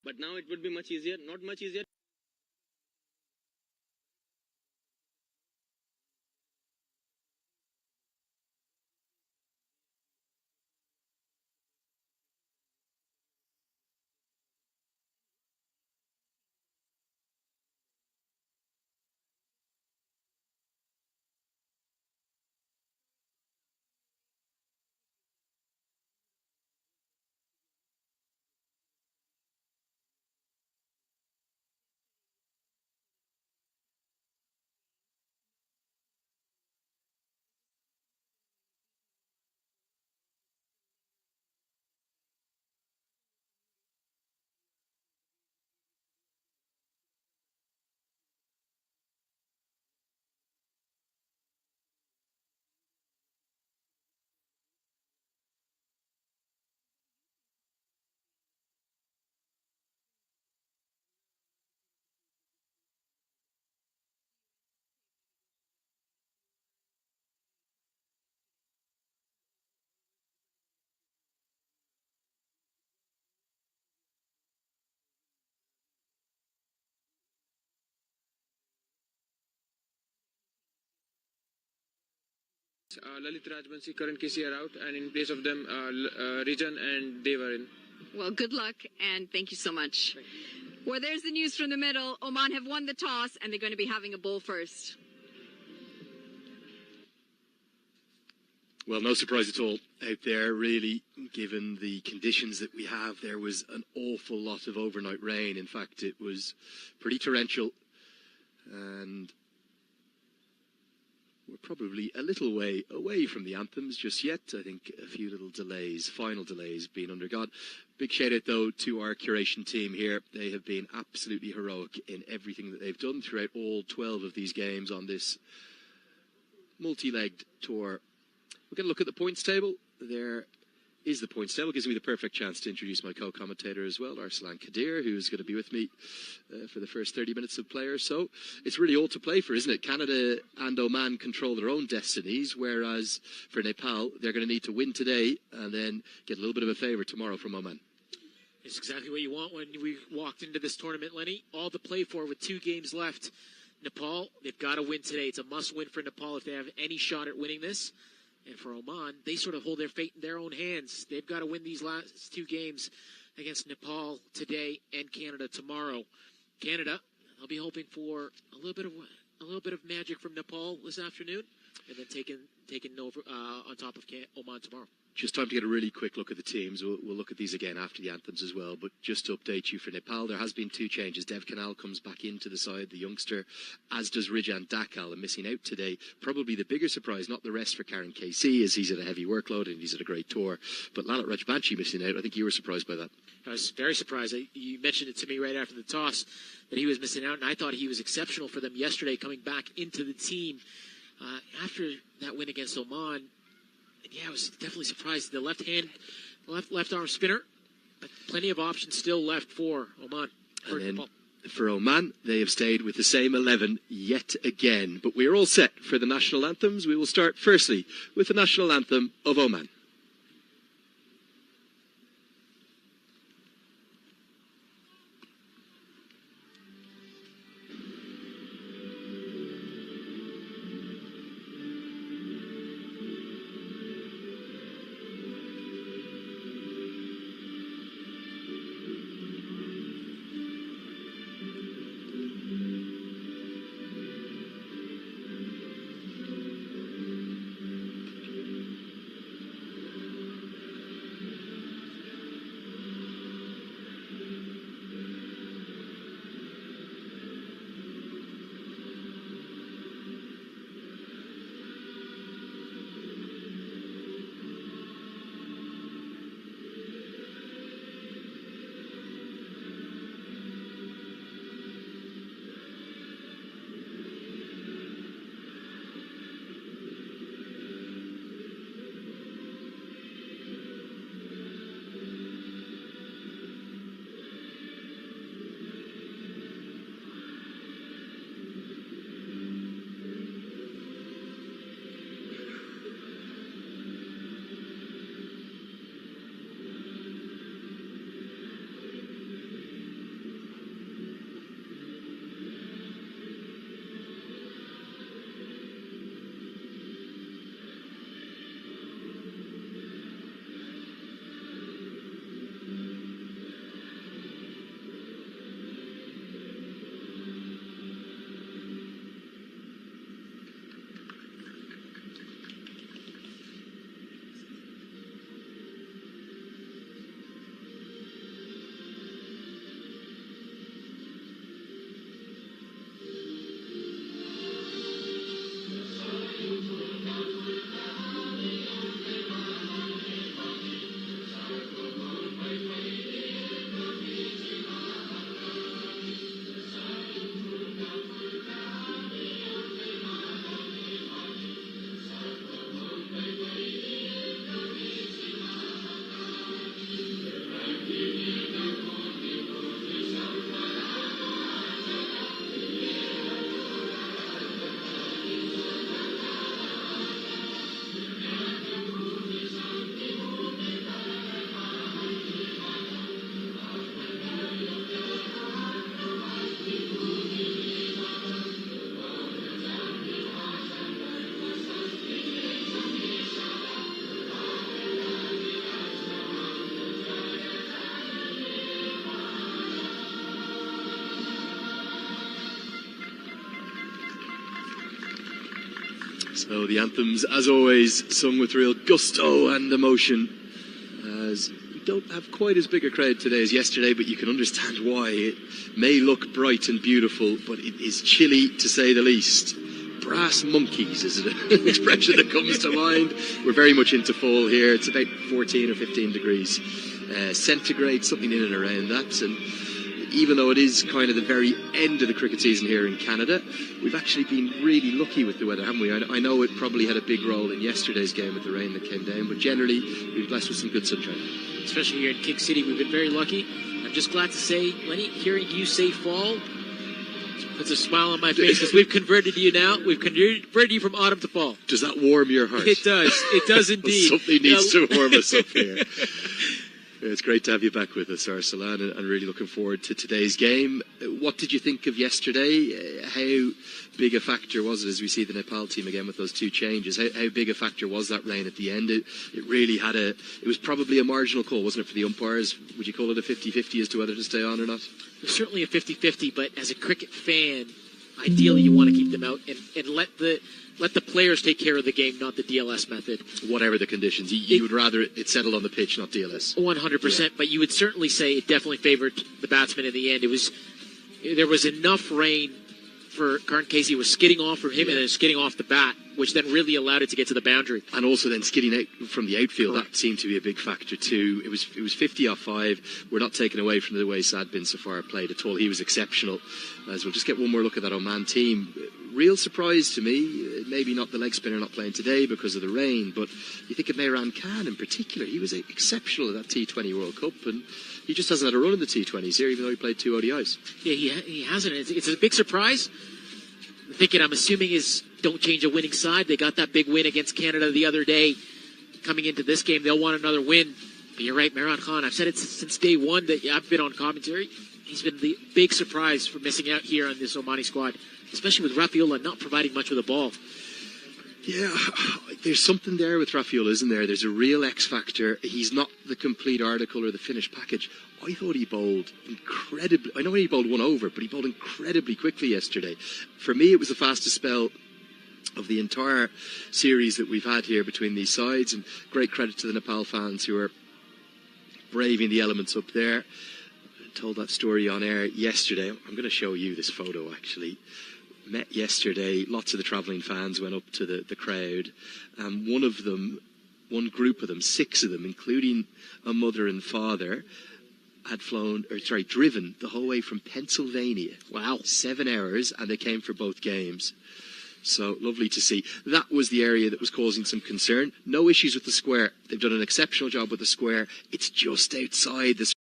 But now it would be much easier, not much easier. Lalit Rajbansi, current KC are out, and in place of them, Rijan and Dev are in. Well, good luck, and thank you so much. Well, there's the news from the middle. Oman have won the toss, and they're going to be having a bowl first. Well, no surprise at all out there, really, given the conditions that we have. There was an awful lot of overnight rain. In fact, it was pretty torrential, and we're probably a little way away from the anthems just yet. I think a few little delays, final delays being undergone. Big shout out, though, to our curation team here. They have been absolutely heroic in everything that they've done throughout all 12 of these games on this multi-legged tour. We're going to look at the points table. There is the points table. Gives me the perfect chance to introduce my co-commentator as well, Arslan Kadir, who's going to be with me for the first 30 minutes of play or so. It's really all to play for, isn't it? Canada and Oman control their own destinies, whereas for Nepal, they're going to need to win today and then get a little bit of a favour tomorrow from Oman. It's exactly what you want when we walked into this tournament, Lenny. All to play for with 2 games left. Nepal, they've got to win today. It's a must-win for Nepal if they have any shot at winning this. And for Oman, they sort of hold their fate in their own hands. They've got to win these last 2 games against Nepal today and Canada tomorrow. Canada, they'll be hoping for a little bit of magic from Nepal this afternoon, and then taking over on top of Oman tomorrow. Just time to get a really quick look at the teams. We'll look at these again after the anthems as well. But just to update you for Nepal, there has been 2 changes. Dev Kanal comes back into the side, the youngster, as does Rijan Dakal, missing out today. Probably the bigger surprise, not the rest for Karen KC, as he's at a heavy workload and he's at a great tour. But Lalit Rajbansi missing out. I think you were surprised by that. I was very surprised. You mentioned it to me right after the toss that he was missing out, and I thought he was exceptional for them yesterday, coming back into the team after that win against Oman. Yeah, I was definitely surprised. The left arm spinner, but plenty of options still left for Oman. For Oman, they have stayed with the same 11 yet again. But we're all set for the national anthems. We will start firstly with the national anthem of Oman. So the anthems, as always, sung with real gusto and emotion, as we don't have quite as big a crowd today as yesterday, but you can understand why. It may look bright and beautiful, but it is chilly to say the least. Brass monkeys is an expression that comes to mind. We're very much into fall here. It's about 14 or 15 degrees centigrade, something in and around that. And even though it is kind of the very end of the cricket season here in Canada, we've actually been really lucky with the weather, haven't we? I know it probably had a big role in yesterday's game with the rain that came down, but generally we've been blessed with some good sunshine. Especially here in King City, we've been very lucky. I'm just glad to say, Lenny, hearing you say fall puts a smile on my face because we've converted you now. We've converted you from autumn to fall. Does that warm your heart? It does. It does indeed. Something needs to warm us up here. It's great to have you back with us, Arsalan, and really looking forward to today's game. What did you think of yesterday? How big a factor was it as we see the Nepal team again with those two changes? How big a factor was that rain at the end? It really had it was probably a marginal call, wasn't it, for the umpires? Would you call it a 50-50 as to whether to stay on or not? It was certainly a 50-50, but as a cricket fan, ideally you want to keep them out and let the players take care of the game, not the DLS method. Whatever the conditions. You would rather it settled on the pitch, not DLS. 100%, yeah. But you would certainly say it definitely favored the batsman in the end. There was enough rain for Karan Casey was skidding off from him and then skidding off the bat, which then really allowed it to get to the boundary. And also then skidding out from the outfield, that seemed to be a big factor too. It was 50 off 5. We're not taken away from the way Saad bin Safar played at all. He was exceptional. As we'll just get one more look at that Oman team. Real surprise to me, maybe not the leg spinner not playing today because of the rain, but you think of Mehran Khan in particular. He was exceptional at that T20 World Cup, and he just hasn't had a run in the T20s here, even though he played 2 ODIs. Yeah, he hasn't. It's a big surprise. I'm assuming is don't change a winning side. They got that big win against Canada the other day. Coming into this game, they'll want another win. But you're right, Mehran Khan. I've said it since day one that I've been on commentary. He's been the big surprise for missing out here on this Omani squad, especially with Rafiola not providing much with the ball. Yeah, there's something there with Rafiola, isn't there? There's a real X factor. He's not the complete article or the finished package. I thought he bowled incredibly. I know he bowled one over, but he bowled incredibly quickly yesterday. For me, it was the fastest spell of the entire series that we've had here between these sides, and great credit to the Nepal fans who are braving the elements up there. I told that story on air yesterday. I'm going to show you this photo, actually. Met yesterday, lots of the travelling fans went up to the crowd, and one group of them, 6 of them, including a mother and father, had driven the whole way from Pennsylvania. Wow. 7 hours, and they came for both games. So lovely to see. That was the area that was causing some concern. No issues with the square. They've done an exceptional job with the square. It's just outside the